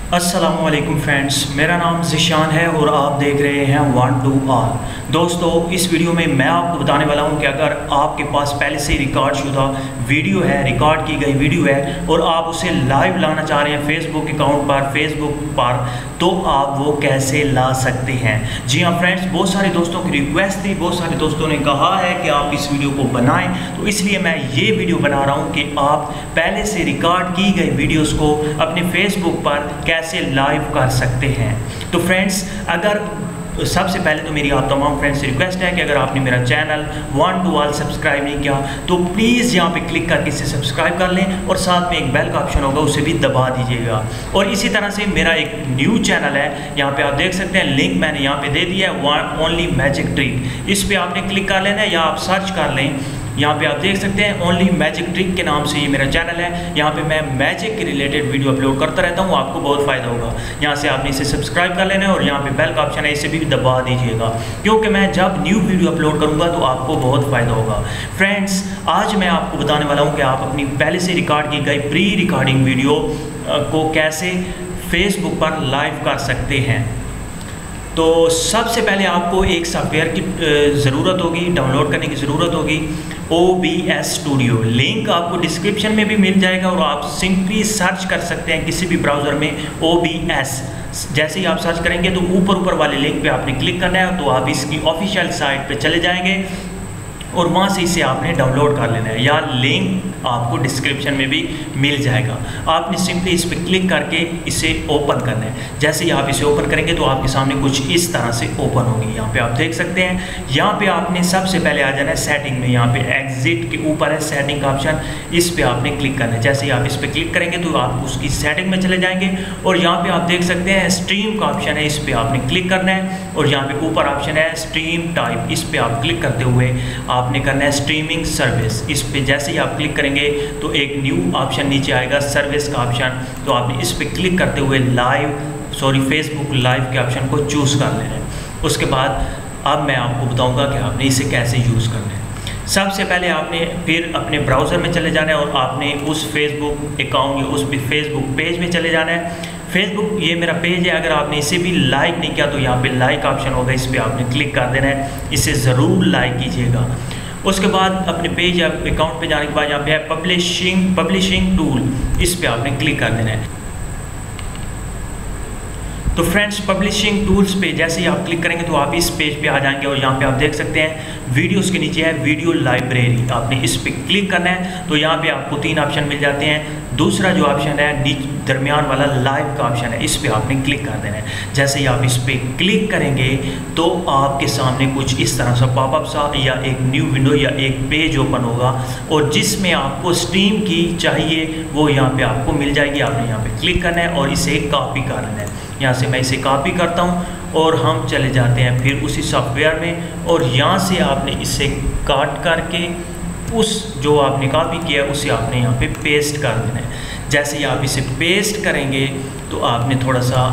अस्सलामुअलैकुम फ्रेंड्स, मेरा नाम ज़िशान है और आप देख रहे हैं वन टू ऑल। दोस्तों, इस वीडियो में मैं आपको बताने वाला हूं कि अगर आपके पास पहले से रिकॉर्ड शुदा वीडियो है, रिकॉर्ड की गई वीडियो है और आप उसे लाइव लाना चाह रहे हैं फेसबुक अकाउंट पर, फेसबुक पर, तो आप वो कैसे ला सकते हैं। जी हाँ फ्रेंड्स, बहुत सारे दोस्तों की रिक्वेस्ट थी, बहुत सारे दोस्तों ने कहा है कि आप इस वीडियो को बनाएं, तो इसलिए मैं ये वीडियो बना रहा हूँ कि आप पहले से रिकॉर्ड की गई वीडियोस को अपने फेसबुक पर कैसे लाइव कर सकते हैं। तो फ्रेंड्स, अगर सबसे पहले तो मेरी आप तमाम फ्रेंड्स से रिक्वेस्ट है कि अगर आपने मेरा channel one two all subscribe नहीं किया तो प्लीज़ यहाँ पे क्लिक करके इसे सब्सक्राइब कर लें और साथ में एक बेल का ऑप्शन होगा, उसे भी दबा दीजिएगा। और इसी तरह से मेरा एक न्यू चैनल है, यहाँ पे आप देख सकते हैं, लिंक मैंने यहाँ पे दे दिया है, वन ओनली मैजिक ट्रिक। इस पर आपने क्लिक कर लेना है या आप सर्च कर लें। यहाँ पे आप देख सकते हैं ओनली मैजिक ट्रिक के नाम से ये मेरा चैनल है। यहाँ पे मैं मैजिक के रिलेटेड वीडियो अपलोड करता रहता हूँ, आपको बहुत फ़ायदा होगा। यहाँ से आपने इसे सब्सक्राइब कर लेना है और यहाँ पे बेल का ऑप्शन है, इसे भी दबा दीजिएगा, क्योंकि मैं जब न्यू वीडियो अपलोड करूँगा तो आपको बहुत फ़ायदा होगा। फ्रेंड्स, आज मैं आपको बताने वाला हूँ कि आप अपनी पहले से रिकॉर्ड की गई प्री रिकॉर्डिंग वीडियो को कैसे फेसबुक पर लाइव कर सकते हैं। तो सबसे पहले आपको एक सॉफ्टवेयर की ज़रूरत होगी, डाउनलोड करने की ज़रूरत होगी, OBS स्टूडियो। लिंक आपको डिस्क्रिप्शन में भी मिल जाएगा और आप सिंपली सर्च कर सकते हैं किसी भी ब्राउज़र में OBS। जैसे ही आप सर्च करेंगे तो ऊपर वाले लिंक पे आपने क्लिक करना है, तो आप इसकी ऑफिशियल साइट पे चले जाएंगे और वहाँ से इसे आपने डाउनलोड कर लेना है, या लिंक आपको डिस्क्रिप्शन में भी मिल जाएगा। आपने सिंपली इस पर क्लिक करके इसे ओपन करना है। जैसे ही आप इसे ओपन करेंगे तो आपके सामने कुछ इस तरह से ओपन होगी। यहाँ पे आप देख सकते हैं, यहाँ पे आपने सबसे पहले आ जाना है सेटिंग में। यहाँ पे एग्जिट के ऊपर है सेटिंग का ऑप्शन, इस पर आपने क्लिक करना है। जैसे ही आप इस पर क्लिक करेंगे तो आप उसकी सेटिंग में चले जाएंगे और यहाँ पे आप देख सकते हैं स्ट्रीम का ऑप्शन है, इस पर आपने क्लिक करना है और यहाँ पे ऊपर ऑप्शन है स्ट्रीम टाइप, इस पर आप क्लिक करते हुए आपने करना है स्ट्रीमिंग सर्विस। इस पे जैसे ही आप क्लिक करेंगे तो एक न्यू ऑप्शन नीचे आएगा सर्विस का ऑप्शन, तो आपने इस पे क्लिक करते हुए फेसबुक लाइव के ऑप्शन को चूज़ कर लेना है। उसके बाद अब मैं आपको बताऊंगा कि आपने इसे कैसे यूज़ करना है। सबसे पहले आपने फिर अपने ब्राउज़र में चले जाना है और आपने उस फेसबुक अकाउंट या उस फेसबुक पेज में चले जाना है। फेसबुक ये मेरा पेज है, अगर आपने इसे भी लाइक नहीं किया तो यहाँ पे लाइक ऑप्शन होगा, इस पर आपने क्लिक कर देना है, इसे ज़रूर लाइक कीजिएगा। उसके बाद अपने पेज या अकाउंट पे जाने के बाद यहाँ पे है पब्लिशिंग टूल, इस पे आपने क्लिक कर देना है। तो फ्रेंड्स, पब्लिशिंग टूल्स पे जैसे ही आप क्लिक करेंगे तो आप इस पेज पे आ जाएंगे और यहाँ पे आप देख सकते हैं वीडियोस के नीचे है वीडियो लाइब्रेरी, आपने इस पे क्लिक करना है। तो यहाँ पे आपको 3 ऑप्शन मिल जाते हैं। दूसरा जो ऑप्शन है दरमियान वाला लाइव का ऑप्शन है, इस पे आपने क्लिक कर देना है। जैसे ही आप इस पे क्लिक करेंगे तो आपके सामने कुछ इस तरह सा पॉपअप सा या एक न्यू विंडो या एक पेज ओपन होगा और जिसमें आपको स्ट्रीम की चाहिए वो यहाँ पे आपको मिल जाएगी। आपने यहाँ पे क्लिक करना है और इसे कॉपी कर लेना है। यहाँ से मैं इसे कॉपी करता हूँ और हम चले जाते हैं फिर उसी सॉफ्टवेयर में और यहाँ से आपने इसे काट करके उस जो आपने कॉपी किया है उसे आपने यहाँ पे पेस्ट कर देना है। जैसे ही आप इसे पेस्ट करेंगे तो आपने थोड़ा सा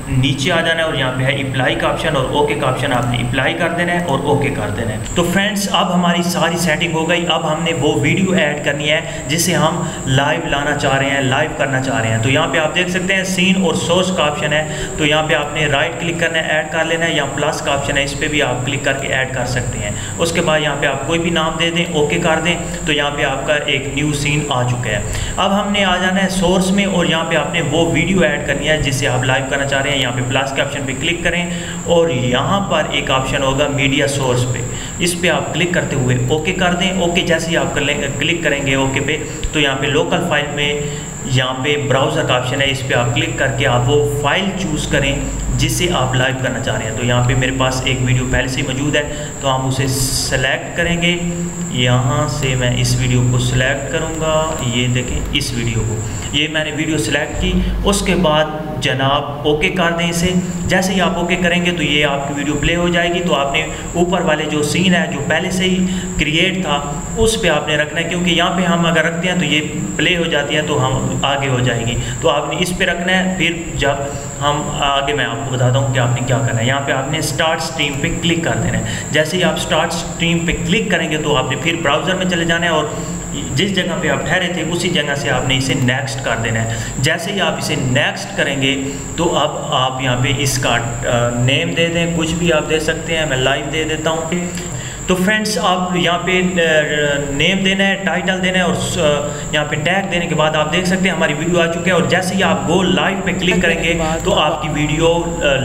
नीचे आ जाना है और यहाँ पे है अप्लाई का ऑप्शन और ओके का ऑप्शन, आपने अप्लाई कर देना है और ओके कर देना है। तो फ्रेंड्स, अब हमारी सारी सेटिंग हो गई। अब हमने वो वीडियो ऐड करनी है जिसे हम लाइव लाना चाह रहे हैं, लाइव करना चाह रहे हैं। तो यहाँ पे आप देख सकते हैं सीन और सोर्स का ऑप्शन है, तो यहाँ पे आपने राइट क्लिक करना है, ऐड कर लेना है, या प्लस का ऑप्शन है, इस पर भी आप क्लिक करके ऐड कर सकते हैं। उसके बाद यहाँ पे आप कोई भी नाम दे दें, ओके कर दें, तो यहाँ पे आपका एक न्यू सीन आ चुका है। अब हमने आ जाना है सोर्स में और यहाँ पे आपने वो वीडियो ऐड करनी है जिसे आप लाइव करना चाह रहे हैं। यहाँ पे प्लस के ऑप्शन पे क्लिक करें और यहाँ पर एक ऑप्शन होगा मीडिया सोर्स पे, इस पे आप क्लिक करते हुए ओके कर दें। ओके जैसे ही आप क्लिक करेंगे ओके पे, तो यहाँ पे लोकल फाइल में यहाँ पे ब्राउज़र का ऑप्शन है, इस पे आप क्लिक करके आप वो फाइल चूज़ करें जिसे आप लाइव करना चाह रहे हैं। तो यहाँ पे मेरे पास एक वीडियो पहले से ही मौजूद है, तो हम उसे सेलेक्ट करेंगे। यहाँ से मैं इस वीडियो को सिलेक्ट करूँगा, ये देखें इस वीडियो को, ये मैंने वीडियो सिलेक्ट की। उसके बाद जनाब ओके कर दें इसे। जैसे ही आप ओके करेंगे तो ये आपकी वीडियो प्ले हो जाएगी। तो आपने ऊपर वाले जो सीन है जो पहले से ही क्रिएट था उस पे आपने रखना है, क्योंकि यहाँ पे हम अगर रखते हैं तो ये प्ले हो जाती है तो हम आगे हो जाएगी। तो आपने इस पे रखना है, फिर जब हम आगे मैं आपको बताता हूँ कि आपने क्या करना है। यहाँ पे आपने स्टार्ट स्ट्रीम पे क्लिक कर देना है। जैसे ही आप स्टार्ट स्ट्रीम पे क्लिक करेंगे तो आपने फिर ब्राउज़र में चले जाना है और जिस जगह पे आप ठहरे थे उसी जगह से आपने इसे नेक्स्ट कर देना है। जैसे ही आप इसे नेक्स्ट करेंगे तो अब आप यहाँ पे इसका नेम दे दें, कुछ भी आप दे सकते हैं, मैं लाइव दे देता हूँ। तो फ्रेंड्स आप यहाँ पे नेम देना है, टाइटल देना है और यहाँ पे टैग देने के बाद आप देख सकते हैं हमारी वीडियो आ चुकी है। और जैसे ही आप गो लाइव पे क्लिक करेंगे तो आपकी वीडियो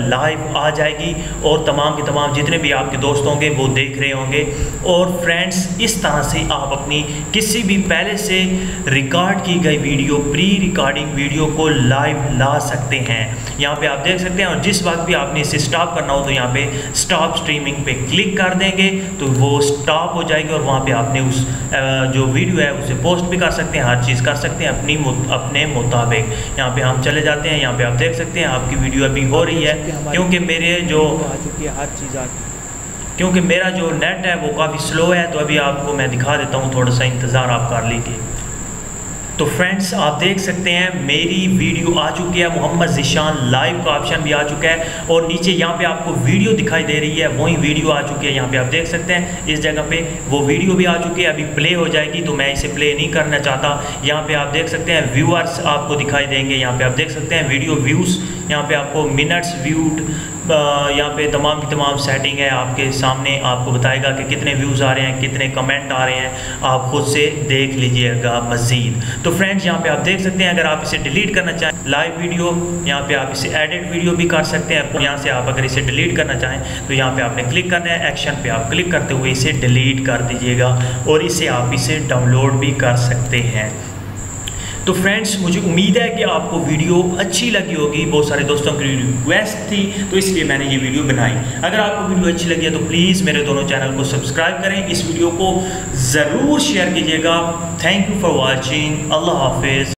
लाइव आ जाएगी और तमाम के तमाम जितने भी आपके दोस्त होंगे वो देख रहे होंगे। और फ्रेंड्स इस तरह से आप अपनी किसी भी पहले से रिकॉर्ड की गई वीडियो, प्री रिकॉर्डिंग वीडियो को लाइव ला सकते हैं। यहाँ पे आप देख सकते हैं। और जिस वक्त भी आपने इसे स्टॉप करना हो तो यहाँ पे स्टॉप स्ट्रीमिंग पे क्लिक कर देंगे तो वो स्टॉप हो जाएगी और वहाँ पे आपने उस जो वीडियो है उसे पोस्ट भी कर सकते हैं, हर चीज़ कर सकते हैं अपने मुताबिक। यहाँ पे हम चले जाते हैं, यहाँ पे आप देख सकते हैं आपकी वीडियो अभी हो रही है क्योंकि मेरे जो क्योंकि मेरा जो नेट है वो काफ़ी स्लो है। तो अभी आपको मैं दिखा देता हूँ, थोड़ा सा इंतज़ार आप कर लीजिए। तो फ्रेंड्स आप देख सकते हैं मेरी वीडियो आ चुकी है, मोहम्मद ज़िशान लाइव का ऑप्शन भी आ चुका है और नीचे यहाँ पे आपको वीडियो दिखाई दे रही है, वही वीडियो आ चुकी है। यहाँ पे आप देख सकते हैं इस जगह पे वो वीडियो भी आ चुकी है, अभी प्ले हो जाएगी तो मैं इसे प्ले नहीं करना चाहता। यहाँ पे आप देख सकते हैं व्यूअर्स आपको दिखाई देंगे, यहाँ पे आप देख सकते हैं वीडियो व्यूज़, यहाँ पे आपको मिनट्स व्यूड, यहाँ पे तमाम की तमाम सेटिंग है आपके सामने, आपको बताएगा कि कितने व्यूज़ आ रहे हैं, कितने कमेंट आ रहे हैं, आप खुद से देख लीजिएगा मज़ीद। तो फ्रेंड्स यहाँ पे आप देख सकते हैं अगर आप इसे डिलीट करना चाहें लाइव वीडियो, यहाँ पे आप इसे एडिट वीडियो भी कर सकते हैं। यहाँ से आप अगर इसे डिलीट करना चाहें तो यहाँ पे आपने क्लिक करना है, एक्शन पे आप क्लिक करते हुए इसे डिलीट कर दीजिएगा और इसे आप इसे डाउनलोड भी कर सकते हैं। तो फ्रेंड्स मुझे उम्मीद है कि आपको वीडियो अच्छी लगी होगी, बहुत सारे दोस्तों की रिक्वेस्ट थी तो इसलिए मैंने ये वीडियो बनाई। अगर आपको वीडियो अच्छी लगी है तो प्लीज़ मेरे दोनों चैनल को सब्सक्राइब करें, इस वीडियो को ज़रूर शेयर कीजिएगा। थैंक यू फॉर वॉचिंग, अल्लाह हाफिज़।